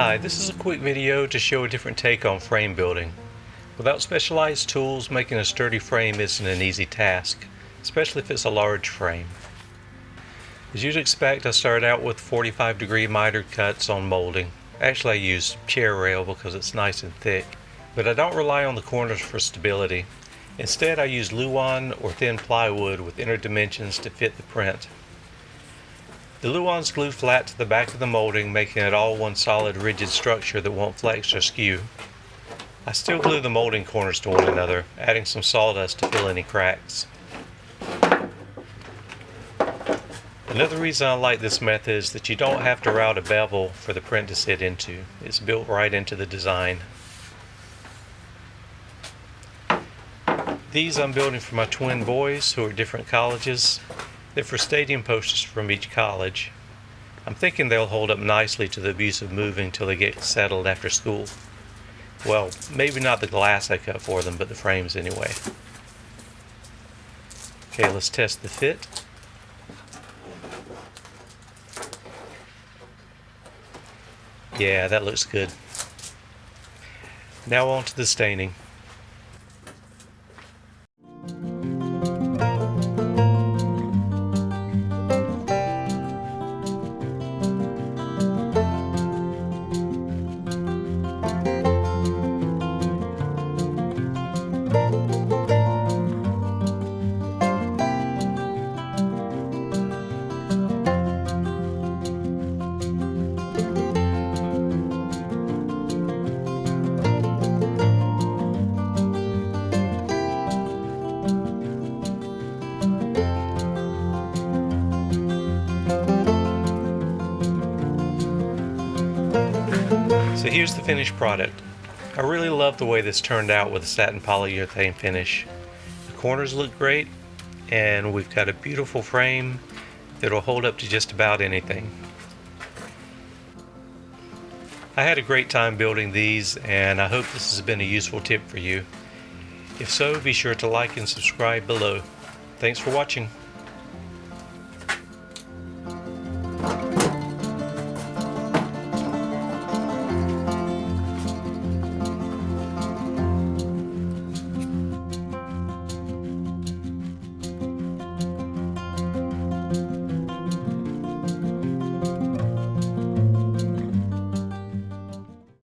Hi, this is a quick video to show a different take on frame building. Without specialized tools, making a sturdy frame isn't an easy task, especially if it's a large frame. As you'd expect, I started out with 45-degree miter cuts on molding. Actually, I use chair rail because it's nice and thick, but I don't rely on the corners for stability. Instead, I use luan or thin plywood with inner dimensions to fit the print. The luan's glued flat to the back of the molding, making it all one solid rigid structure that won't flex or skew. I still glue the molding corners to one another, adding some sawdust to fill any cracks. Another reason I like this method is that you don't have to route a bevel for the print to sit into. It's built right into the design. These I'm building for my twin boys who are at different colleges. They're for stadium posters from each college. I'm thinking they'll hold up nicely to the abuse of moving till they get settled after school. Well, maybe not the glass I cut for them, but the frames anyway. Okay, let's test the fit. Yeah, that looks good. Now on to the staining. So here's the finished product. I really love the way this turned out with the satin polyurethane finish. The corners look great, and we've got a beautiful frame that'll hold up to just about anything. I had a great time building these, and I hope this has been a useful tip for you. If so, be sure to like and subscribe below. Thanks for watching.